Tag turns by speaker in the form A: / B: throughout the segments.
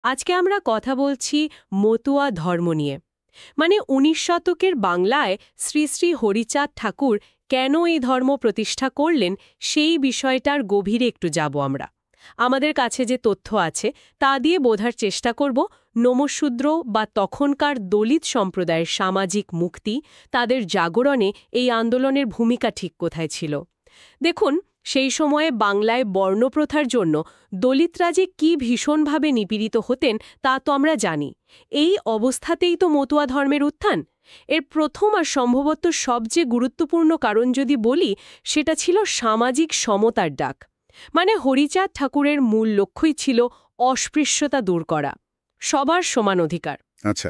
A: আজকে আমরা কথা বলছি মতুয়া ধর্ম নিয়ে। মানে ১৯ শতকের বাংলায় শ্রী শ্রী হরিচাঁদ ঠাকুর কেন এই ধর্ম প্রতিষ্ঠা করলেন সেই বিষয়টার গভীরে একটু যাব আমরা। আমাদের কাছে যে তথ্য আছে তা দিয়ে বোঝার চেষ্টা করব নমশূদ্র বা তখনকার দলিত সম্প্রদায়ের সামাজিক মুক্তি, তাদের জাগরণে এই আন্দোলনের ভূমিকা ঠিক কোথায় ছিল। দেখুন, সেই সময়ে বাংলায় বর্ণপ্রথার জন্য দলিতরা যে কি ভীষণভাবে নিপীড়িত হতেন তা তো আমরা জানি। এই অবস্থাতেই তো মতুয়া ধর্মের উত্থান। এর প্রথম আর সম্ভবত সবচেয়ে গুরুত্বপূর্ণ কারণ যদি বলি, সেটা ছিল সামাজিক সমতার ডাক। মানে হরিচাঁদ ঠাকুরের মূল লক্ষ্যই ছিল অস্পৃশ্যতা দূর করা, সবার সমান অধিকার।
B: আচ্ছা,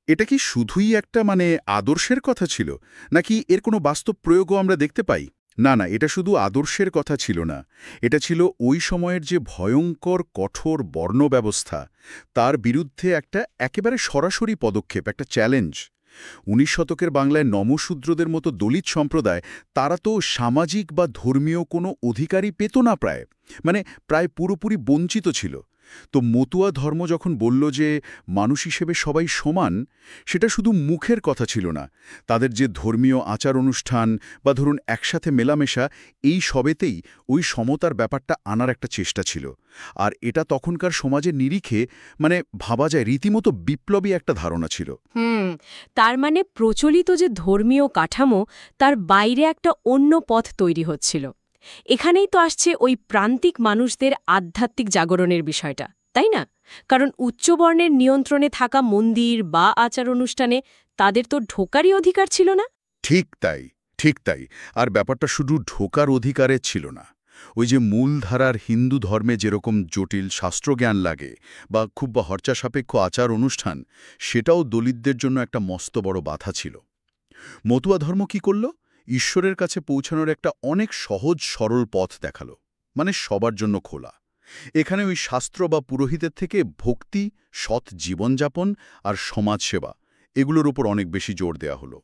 B: এটা কি শুধুই একটা আদর্শের কথা ছিল, নাকি এর কোনো বাস্তব প্রয়োগও আমরা দেখতে পাই? না, এটা শুধু আদর্শের কথা ছিল না। এটা ছিল ওই সময়ের যে ভয়ঙ্কর কঠোর বর্ণ ব্যবস্থা, তার বিরুদ্ধে একটা একেবারে সরাসরি পদক্ষেপ, একটা চ্যালেঞ্জ। ১৯ শতকের বাংলায় নমশূদ্রদের মতো দলিত সম্প্রদায়, তারা তো সামাজিক বা ধর্মীয় কোনো অধিকারই পেত না প্রায় পুরোপুরি বঞ্চিত ছিল। তো মতুয়া ধর্ম যখন বলল যে মানুষ হিসেবে সবাই সমান, সেটা শুধু মুখের কথা ছিল না। তাদের যে ধর্মীয় আচার অনুষ্ঠান বা ধরুন একসাথে মেলামেশা, এই সবেতেই ওই সমতার ব্যাপারটা আনার একটা চেষ্টা ছিল। আর এটা তখনকার সমাজের নিরিখে ভাবা যায় রীতিমতো বিপ্লবী একটা ধারণা ছিল।
A: তার মানে প্রচলিত যে ধর্মীয় কাঠামো, তার বাইরে একটা অন্য পথ তৈরি হচ্ছিল। এখানেই তো আসছে ওই প্রান্তিক মানুষদের আধ্যাত্মিক জাগরণের বিষয়টা, তাই না? কারণ উচ্চবর্ণের নিয়ন্ত্রণে থাকা মন্দির বা আচার অনুষ্ঠানে তাদের তো ঢোকারই অধিকার ছিল না।
B: ঠিক তাই। আর ব্যাপারটা শুধু ঢোকার অধিকারে ছিল না। ওই যে মূলধারার হিন্দু ধর্মে যেরকম জটিল শাস্ত্রজ্ঞান লাগে বা খুব হর্চা সাপেক্ষ আচার অনুষ্ঠান, সেটাও দলিতদের জন্য একটা মস্ত বড় বাধা ছিল। মতুয়া ধর্ম কি করল? ঈশ্বরের কাছে পৌঁছানোর একটা অনেক সহজ সরল পথ দেখালো, সবার জন্য খোলা। এখানে ওই শাস্ত্র বা পুরোহিতের থেকে ভক্তি, সৎ জীবনযাপন আর সমাজসেবা, এগুলোর উপর অনেক বেশি জোর দেয়া হলো।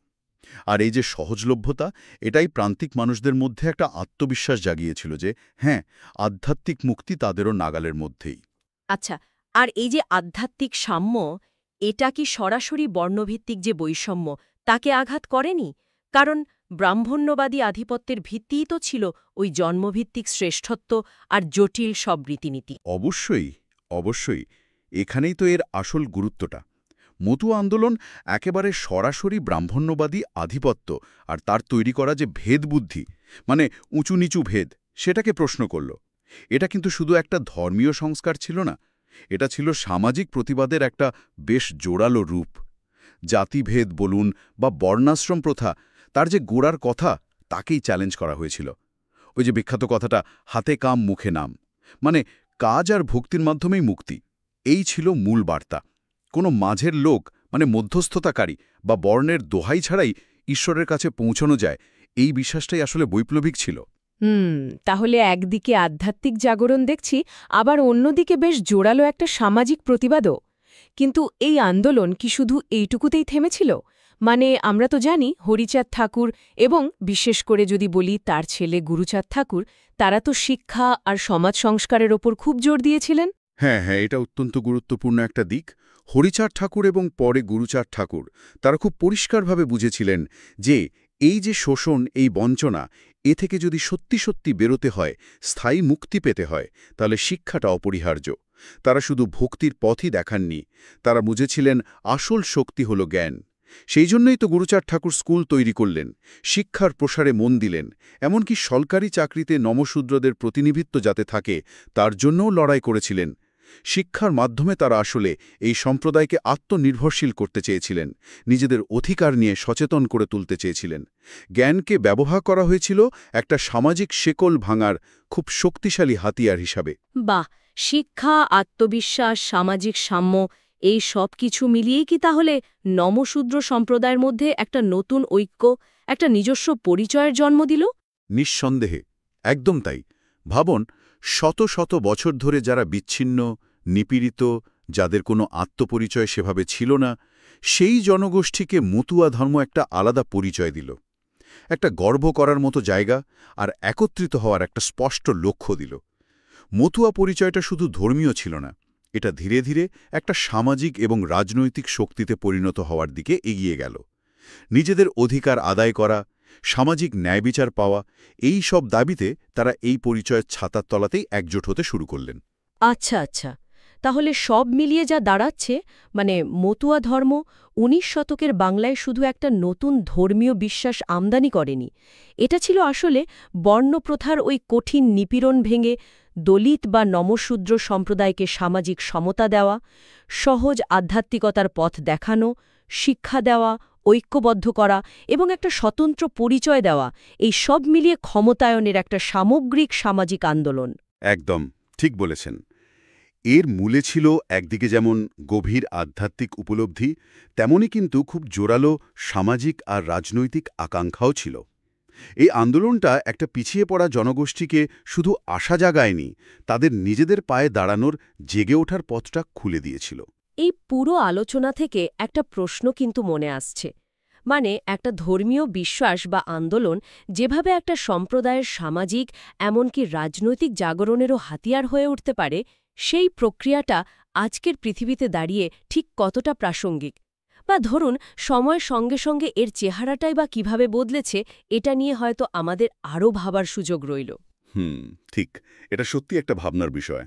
B: আর এই যে সহজলভ্যতা, এটাই প্রান্তিক মানুষদের মধ্যে একটা আত্মবিশ্বাস জাগিয়েছিল যে হ্যাঁ, আধ্যাত্মিক মুক্তি তাদেরও নাগালের মধ্যেই।
A: আচ্ছা, আর এই যে আধ্যাত্মিক সাম্য, এটা কি সরাসরি বর্ণভিত্তিক যে বৈষম্য তাকে আঘাত করেনি? কারণ ব্রাহ্মণ্যবাদী আধিপত্যের ভিত্তিই তো ছিল ওই জন্মভিত্তিক শ্রেষ্ঠত্ব আর জটিল সব রীতিনীতি।
B: অবশ্যই। এখানেই তো এর আসল গুরুত্বটা। মতুয়া আন্দোলন একেবারে সরাসরি ব্রাহ্মণ্যবাদী আধিপত্য আর তার তৈরি করা যে ভেদবুদ্ধি, উঁচু নিচু ভেদ, সেটাকে প্রশ্ন করল। এটা কিন্তু শুধু একটা ধর্মীয় সংস্কার ছিল না, এটা ছিল সামাজিক প্রতিবাদের একটা বেশ জোরালো রূপ। জাতিভেদ বলুন বা বর্ণাশ্রম প্রথা, তার যে গোড়ার কথা, তাকেই চ্যালেঞ্জ করা হয়েছিল। ওই যে বিখ্যাত কথাটা, হাতে কাম মুখে নাম, কাজ আর ভক্তির মাধ্যমেই মুক্তি, এই ছিল মূল বার্তা। কোনো মাঝের লোক মধ্যস্থতাকারী বা বর্ণের দোহাই ছাড়াই ঈশ্বরের কাছে পৌঁছানো যায়, এই বিশ্বাসটাই আসলে বৈপ্লবিক ছিল।
A: তাহলে একদিকে আধ্যাত্মিক জাগরণ দেখছি, আবার অন্যদিকে বেশ জোরালো একটা সামাজিক প্রতিবাদও। কিন্তু এই আন্দোলন কি শুধু এইটুকুতেই থেমেছিল? আমরা তো জানি হরিচাঁদ ঠাকুর এবং বিশেষ করে যদি বলি তার ছেলে গুরুচাঁদ ঠাকুর, তারা তো শিক্ষা আর সমাজ সংস্কারের ওপর খুব জোর দিয়েছিলেন।
B: হ্যাঁ, এটা অত্যন্ত গুরুত্বপূর্ণ একটা দিক। হরিচাঁদ ঠাকুর এবং পরে গুরুচাঁদ ঠাকুর, তারা খুব পরিষ্কারভাবে বুঝেছিলেন যে এই যে শোষণ, এই বঞ্চনা, এ থেকে যদি সত্যি সত্যি বেরোতে হয়, স্থায়ী মুক্তি পেতে হয়, তাহলে শিক্ষাটা অপরিহার্য। তারা শুধু ভক্তির পথই দেখাননি, তারা বুঝেছিলেন আসল শক্তি হল জ্ঞান। সেই জন্যই তো গুরুচাঁদ ঠাকুর স্কুল তৈরি করলেন, শিক্ষার প্রসারে মন দিলেন, এমনকি সরকারি চাকরিতে নমশূদ্রদের প্রতিনিধিত্ব যাতে থাকে তার জন্যও লড়াই করেছিলেন। শিক্ষার মাধ্যমে তারা আসলে এই সম্প্রদায়কে আত্মনির্ভরশীল করতে চেয়েছিলেন, নিজেদের অধিকার নিয়ে সচেতন করে তুলতে চেয়েছিলেন। জ্ঞানকে ব্যবহার করা হয়েছিল একটা সামাজিক শেকল ভাঙার খুব শক্তিশালী হাতিয়ার হিসাবে।
A: বাহ! শিক্ষা, আত্মবিশ্বাস, সামাজিক সাম্য, এই সব কিছু মিলিয়েই কি তাহলে নমশূদ্র সম্প্রদায়ের মধ্যে একটা নতুন ঐক্য, একটা নিজস্ব পরিচয়ের জন্ম দিল?
B: নিঃসন্দেহে, একদম তাই। ভাবুন, শত শত বছর ধরে যারা বিচ্ছিন্ন, নিপীড়িত, যাদের কোনো আত্মপরিচয় সেভাবে ছিল না, সেই জনগোষ্ঠীকে মতুয়া ধর্ম একটা আলাদা পরিচয় দিল, একটা গর্ব করার মতো জায়গা আর একত্রিত হওয়ার একটা স্পষ্ট লক্ষ্য দিল। মতুয়া পরিচয়টা শুধু ধর্মীয় ছিল না, এটা ধীরে ধীরে একটা সামাজিক এবং রাজনৈতিক শক্তিতে পরিণত হওয়ার দিকে এগিয়ে গেল। নিজেদের অধিকার আদায় করা, সামাজিক ন্যায়বিচার পাওয়া, এই সব দাবিতে তারা এই পরিচয়ের ছাতার তলাতেই একজোট হতে শুরু করলেন।
A: আচ্ছা আচ্ছা, তাহলে সব মিলিয়ে যা দাঁড়াচ্ছে, মানে মতুয়া ধর্ম ১৯ শতকের বাংলায় শুধু একটা নতুন ধর্মীয় বিশ্বাস আমদানি করেনি, এটা ছিল আসলে বর্ণপ্রথার ওই কঠিন নিপীড়ন ভেঙে দলিত বা নমশূদ্র সম্প্রদায়কে সামাজিক সমতা দেওয়া, সহজ আধ্যাত্মিকতার পথ দেখানো, শিক্ষা দেওয়া, ঐক্যবদ্ধ করা এবং একটা স্বতন্ত্র পরিচয় দেওয়া, এই সব মিলিয়ে ক্ষমতায়নের একটা সামগ্রিক সামাজিক আন্দোলন।
B: একদম ঠিক বলেছেন। এর মূলে ছিল একদিকে যেমন গভীর আধ্যাত্মিক উপলব্ধি, তেমনি কিন্তু খুব জোরালো সামাজিক আর রাজনৈতিক আকাঙ্ক্ষাও ছিল। এই আন্দোলনটা একটা পিছিয়ে পড়া জনগোষ্ঠীকে শুধু আশা জাগায়নি, তাদের নিজেদের পায়ে দাঁড়ানোর জেগে ওঠার পথটা খুলে দিয়েছিল।
A: এই পুরো আলোচনা থেকে একটা প্রশ্ন কিন্তু মনে আসছে, মানে একটা ধর্মীয় বিশ্বাস বা আন্দোলন যেভাবে একটা সম্প্রদায়ের সামাজিক এমনকি রাজনৈতিক জাগরণেরও হাতিয়ার হয়ে উঠতে পারে, সেই প্রক্রিয়াটা আজকের পৃথিবীতে দাঁড়িয়ে ঠিক কতটা প্রাসঙ্গিক, বা ধরুন সময়ের সঙ্গে সঙ্গে এর চেহারাটাই বা কিভাবে বদলেছে, এটা নিয়ে হয়তো আমাদের আরও ভাবার সুযোগ রইল।
B: ঠিক, এটা সত্যি একটা ভাবনার বিষয়।